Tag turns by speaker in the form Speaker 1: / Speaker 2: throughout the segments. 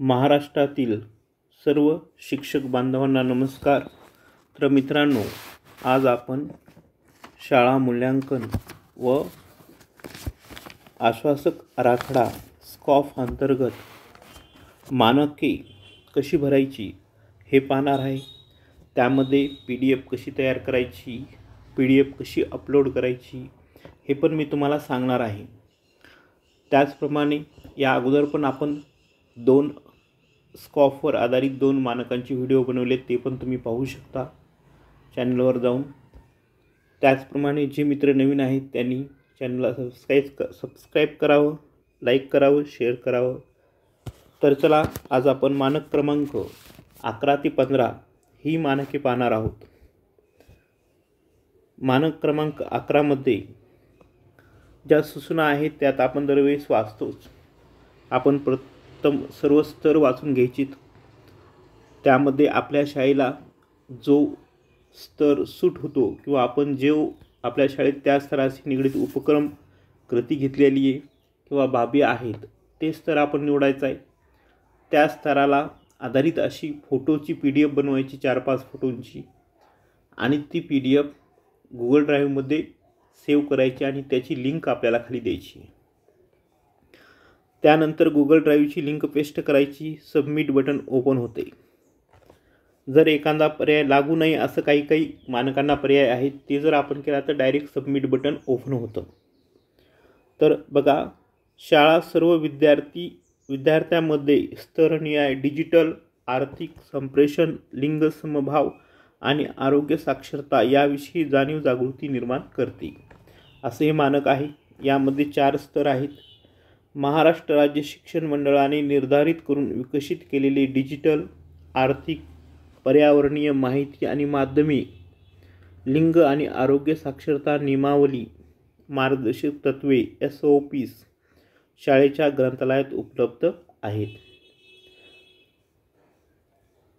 Speaker 1: महाराष्ट्रातील सर्व शिक्षक बांधवांना नमस्कार। तर मित्रांनो, आज आपण शाळा मूल्यांकन व आश्वासक आराखडा स्कॉफ अंतर्गत मानके कशी भरायची हे पाहणार आहे। त्यामध्ये PDF कशी तयार करायची, PDF कशी अपलोड करायची हे पण मी तुम्हाला सांगणार आहे। त्याचप्रमाणे या अगोदर पण आपण 2 स्कॉफवर आधारित 2 मानकांचे व्हिडिओ बनवले, ते पण तुम्ही पाहू शकता चॅनलवर जाऊन। त्याचप्रमाणे जे मित्र नवीन आहेत त्यांनी चॅनलला सबस्क्राइब करावं, लाईक करावं, शेअर करावं। तर चला, आज आपण मानक क्रमांक 11 ते 15 ही मानके पाहणार आहोत। मानक क्रमांक 11 मध्ये ज्या सूचना आहेत त्यात आपण दरवेळेस वाचतोच। आपण प्रथम सर्व स्तर वाचून घ्यायचीत। त्यामध्ये आपल्या शाळेला जो स्तर सूट होतो किंवा आपण जो आपल्या शाळेत त्या स्तराशी निगडित उपक्रम कृती घेतलेली आहे किंवा बाबी आहेत ते स्तर आपण निवडायचं आहे। त्या स्तराला आधारित अशी फोटोची PDF बनवायची, 4-5 फोटोंची, आणि ती PDF Google ड्राईव्हमध्ये सेव्ह करायची आणि त्याची लिंक आपल्याला खाली द्यायची। त्यानंतर Google ड्राईव्हची लिंक पेस्ट करायची, सबमिट बटन ओपन होते। जर एखादा पर्याय लागू नाही असं काही मानकांना पर्याय आहेत, ते जर आपण केला तर डायरेक्ट सबमिट बटन ओपन होतं। तर बघा, शाळा सर्व विद्यार्थ्यांमध्ये स्तरनिहाय डिजिटल आर्थिक संप्रेषण, लिंग समभाव आणि आरोग्य साक्षरता याविषयी जाणीव जागृती निर्माण करते, असे हे मानक आहे। यामध्ये 4 स्तर आहेत। महाराष्ट्र राज्य शिक्षण मंडळाने निर्धारित करून विकसित केलेले डिजिटल आर्थिक, पर्यावरणीय माहिती आणि माध्यमे, लिंग आणि आरोग्य साक्षरता नियमावली, मार्गदर्शक तत्त्वे SOPs शाळेच्या ग्रंथालयात उपलब्ध आहेत।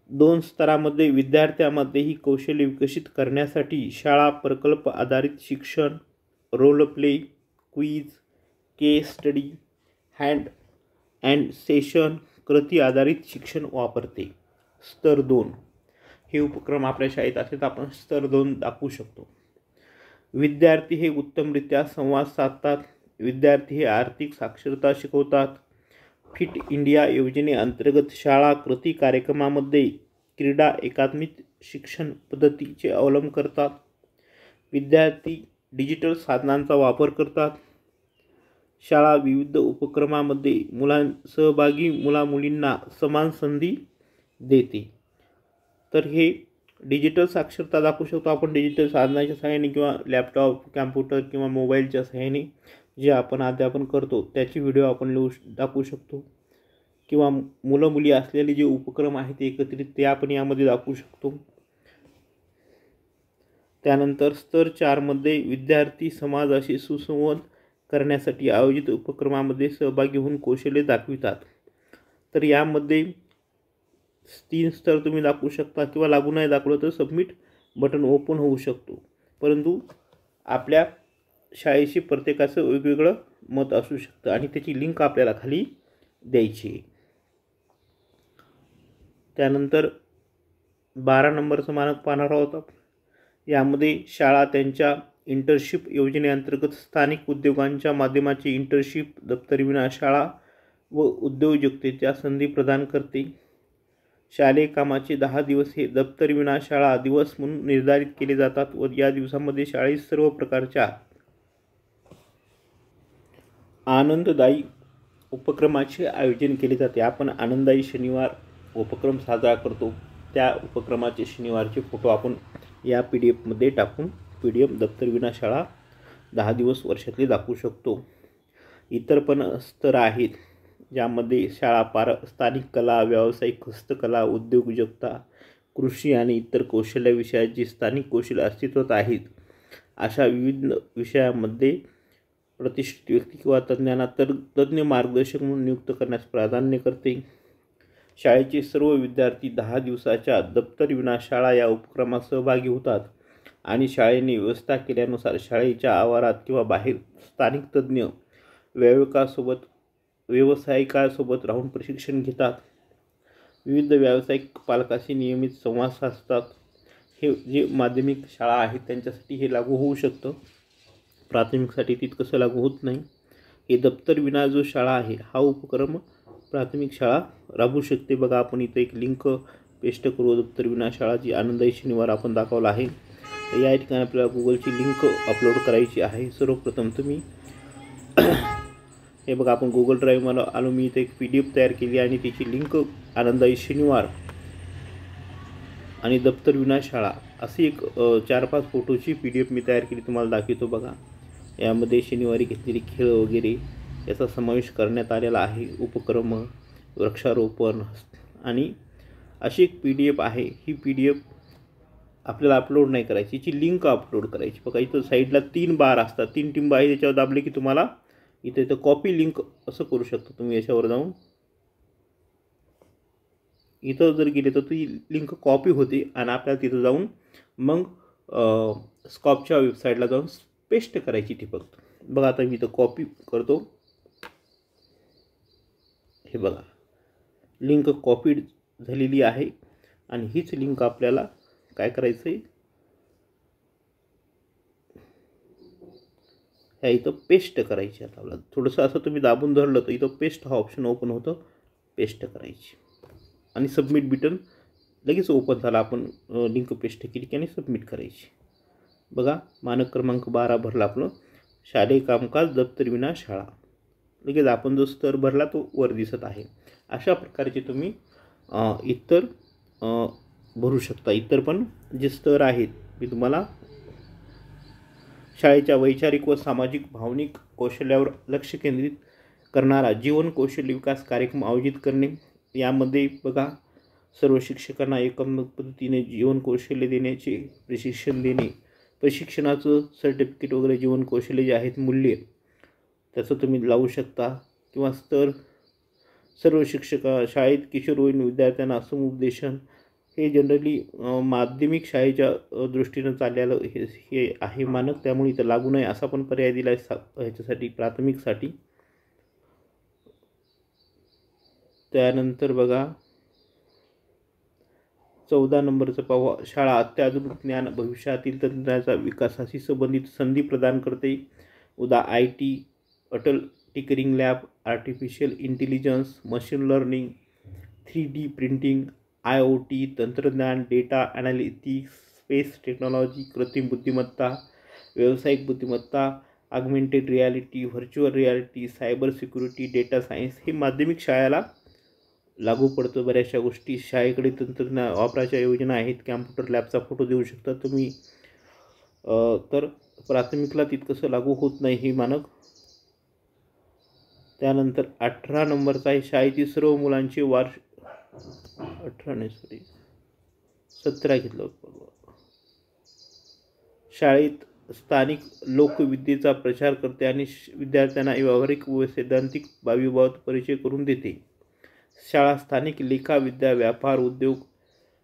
Speaker 1: 2 स्तरामध्ये विद्यार्थ्यांमध्ये ही कौशल्य विकसित करण्यासाठी शाळा प्रकल्प आधारित शिक्षण, role play, quiz, case study, hand and session, कृती आधारित शिक्षण वापरते। स्तर 2 हे उपक्रम आपल्या शाळेत असेल तर आपण स्तर 2 दाखवू शकतो। विद्यार्थी हे उत्तमरित्या संवाद साधतात, विद्यार्थी हे आर्थिक साक्षरता शिकवतात। फिट इंडिया योजनेअंतर्गत शाळा कृती कार्यक्रमामध्ये क्रीडा एकात्मिक शिक्षण पद्धतीचे अवलंब करतात। विद्यार्थी डिजिटल साधनांचा वापर करतात। शाळा विविध उपक्रमामध्ये सहभागी मुला-मुलींना समान संधी देते। तर हे डिजिटल साक्षरता दाखवू शकतो आपण डिजिटल साधनाच्या सहाय्याने किंवा लॅपटॉप, कॉम्प्युटर किंवा मोबाईलच्या सहाय्याने जे आपण अध्यापन करतो त्याची व्हिडिओ आपण दाखवू शकतो, किंवा मुलं-मुली असलेले जे उपक्रम आहेत एकत्रित ते आपण यामध्ये दाखवू शकतो। त्यानंतर स्तर 4 मध्ये विद्यार्थी समाजाशी सुसंवाद करण्यासाठी आयोजित उपक्रमामध्ये सहभागी होऊन कौशल्य दाखवितात। तर यामध्ये 3 स्तर तुम्ही दाखवू शकता, किंवा लागू नाही दाखवलं तर सबमिट बटन ओपन होऊ शकतो। परंतु आपल्या शाळेशी प्रत्येकाचं वेगवेगळं मत असू शकतं आणि त्याची लिंक आपल्याला खाली द्यायची। त्यानंतर 12 नंबरचं मानक पाहणार आहोत। यामध्ये शाळा त्यांच्या इंटर्नशिप योजनेअंतर्गत स्थानिक उद्योगांच्या माध्यमाची इंटर्नशिप, दप्तरविना शाळा व उद्योजकतेच्या संधी प्रदान करते। शालेय कामाचे 10 दिवस हे दप्तरविना शाळा दिवस म्हणून निर्धारित केले जातात व या दिवसामध्ये शाळेत सर्व प्रकारच्या आनंददायी उपक्रमाचे आयोजन केले जाते। आपण आनंददायी शनिवार उपक्रम साजरा करतो, त्या उपक्रमाचे शनिवारचे फोटो आपण या PDF मध्ये टाकून PDF दप्तरविना शाळा 10 दिवस वर्षातले दाखवू शकतो। इतर पण स्तर आहेत ज्यामध्ये शाळा स्थानिक कला, व्यावसायिक हस्तकला, उद्योजकता, कृषी आणि इतर कौशल्य विषयाची स्थानिक कौशल्य अस्तित्वात आहेत अशा विविध विषयामध्ये प्रतिष्ठित व्यक्ती किंवा तज्ज्ञांना तज्ज्ञ मार्गदर्शक म्हणून नियुक्त करण्यास प्राधान्य करते। शाळेचे सर्व विद्यार्थी 10 दिवसाच्या दप्तरविना शाळा या उपक्रमात सहभागी होतात आणि शाळेने व्यवस्था केल्यानुसार शाळेच्या आवारात किंवा बाहेर स्थानिक तज्ज्ञ व्यावसायिकासोबत राहून प्रशिक्षण घेतात। विविध व्यावसायिक पालकांशी नियमित संवाद साधतात. हे जे माध्यमिक शाळा आहेत त्यांच्यासाठी हे लागू होऊ शकतं, प्राथमिकसाठी तितकंसं लागू होत नाही. हे दप्तर विना जो शाळा आहे हा उपक्रम प्राथमिक शाळा राबवू शकते. बघा आपण इथं एक लिंक पेस्ट करू, दप्तर विना शाळा जी आनंददायी शनिवार आपण दाखवला आहे. तर या ठिकाणी आपल्याला गुगलची लिंक अपलोड करायची आहे. सर्वप्रथम तुम्ही हे बघा आपण गुगल ड्राईव्ह मला आलो, मी इथे एक PDF तयार केली आणि त्याची लिंक आनंददायी शनिवार आणि दप्तर विना शाळा अशी एक 4-5 फोटोची PDF मी तयार केली, तुम्हाला दाखवतो. बघा यामध्ये शनिवारी घेतलेली खेळ वगैरे याचा समावेश करण्यात आलेला आहे. उपक्रम, वृक्षारोपण आणि अशी एक PDF आहे. ही PDF आपल्याला अपलोड नाही करायची, याची लिंक अपलोड करायची. बघा इथं साईडला 3 बार असतात, 3 टिंब आहे, त्याच्यावर दाबले की तुम्हाला इथं कॉपी लिंक असं करू शकता तुम्ही. याच्यावर जाऊन इथं जर गेले तर ती लिंक कॉपी होते आणि आपल्याला तिथं जाऊन मग स्कॉपच्या वेबसाईटला जाऊन पेस्ट करायची ती फक्त. बघा आता मी इथं कॉपी करतो. हे बघा लिंक कॉपीड झालेली आहे आणि हीच लिंक आपल्याला काय करायचं आहे, ह्या इथं पेस्ट करायची. आता आपल्याला थोडंसं असं तुम्ही दाबून धरलं तर इथं पेस्ट हा ऑप्शन ओपन होतं. पेस्ट करायची आणि सबमिट बटन लगेच ओपन झाला. आपण लिंक पेस्ट केली की आणि सबमिट करायची. बघा मानक क्रमांक 12 भरला आपलं, शालेय कामकाज दप्तर विना शाळा. लगेच आपण जो स्तर भरला तो वर दिसत आहे. अशा प्रकारचे तुम्ही इतर भरू शकता. इतर पण जे स्तर आहेत मी तुम्हाला शाळेच्या वैचारिक व सामाजिक भावनिक कौशल्यावर लक्ष केंद्रित करणारा जीवन कौशल्य विकास कार्यक्रम आयोजित करणे. यामध्ये बघा सर्व शिक्षकांना एकत्रित पद्धतीने जीवन कौशल्य देण्याचे प्रशिक्षण देणे, प्रशिक्षणाचं सर्टिफिकेट वगैरे, जीवन कौशल्य जे आहेत मूल्य त्याचं तुम्ही लावू शकता. किंवा स्तर सर्व शाळेत किशोरवयीन विद्यार्थ्यांना समुपदेशन, हे जनरली माध्यमिक शाळेच्या दृष्टीनं चाललेलं हे आहे मानक, त्यामुळे इथं लागू नाही असा पण पर्याय दिला आहे ह्याच्यासाठी प्राथमिकसाठी. त्यानंतर बघा 14 नंबरचं पाहू, शाळा अत्याधुनिक ज्ञान भविष्यातील तंत्रज्ञानाचा विकासाशी संबंधित संधी प्रदान करते. उदा IT, Atal tinkering lab, artificial intelligence, machine learning, 3D printing, IoT तंत्रज्ञान, डेटा ॲनालिटिक्स, स्पेस टेक्नॉलॉजी, कृत्रिम बुद्धिमत्ता, व्यावसायिक बुद्धिमत्ता, augmented reality, virtual reality, cyber security, data science हे माध्यमिक शाळेला लागू पडतं. बऱ्याचशा गोष्टी शाळेकडे तंत्रज्ञान वापराच्या योजना आहेत. कॅम्प्युटर लॅबचा फोटो देऊ शकता तुम्ही. तर प्राथमिकला तितकंसं लागू होत नाही हे मानक. त्यानंतर 18 नंबरचा आहे, शाळेची सर्व मुलांचे 17 घेतलं. शाळेत स्थानिक लोकविद्येचा प्रचार करते आणि विद्यार्थ्यांना व्यावहारिक व सैद्धांतिक बाबीबाबत परिचय करून देते. शाळा स्थानिक लेखा विद्या, व्यापार, उद्योग,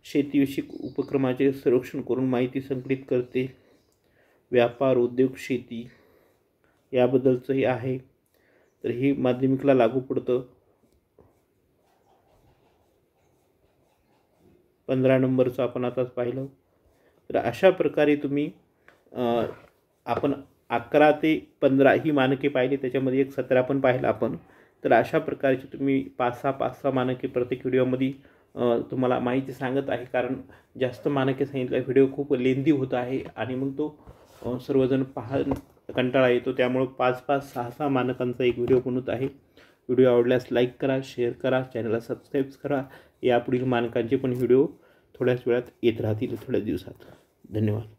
Speaker 1: शेतीविषयक उपक्रमाचे सर्वेक्षण करून माहिती संकलित करते. व्यापार, उद्योग, शेती याबद्दलचंही आहे. तर हे माध्यमिकला लागू पडतं. 15 नंबरचं आपण आताच पाहिलं. तर अशा प्रकारे तुम्ही आपण 11 ते 15 ही मानके पाहिली, त्याच्यामध्ये एक 17 पण पाहिलं आपण. तर अशा प्रकारची तुम्ही 5-6 मानके प्रत्येक व्हिडिओमध्ये तुम्हाला माहिती सांगत आहे, कारण जास्त मानके सांगितलं व्हिडिओ खूप लेंदी होत आहे आणि मग तो सर्वजण कंटाळा येतो. त्यामुळं 5-5, 6-6 मानकांचा एक व्हिडिओ बनवत आहे. व्हिडिओ आवडल्यास लाईक करा, शेअर करा, चॅनलला सबस्क्राईब करा. यापुढील मानकांचे पण व्हिडिओ थोड्याच वेळात येत राहतील, थोड्या दिवसात. धन्यवाद.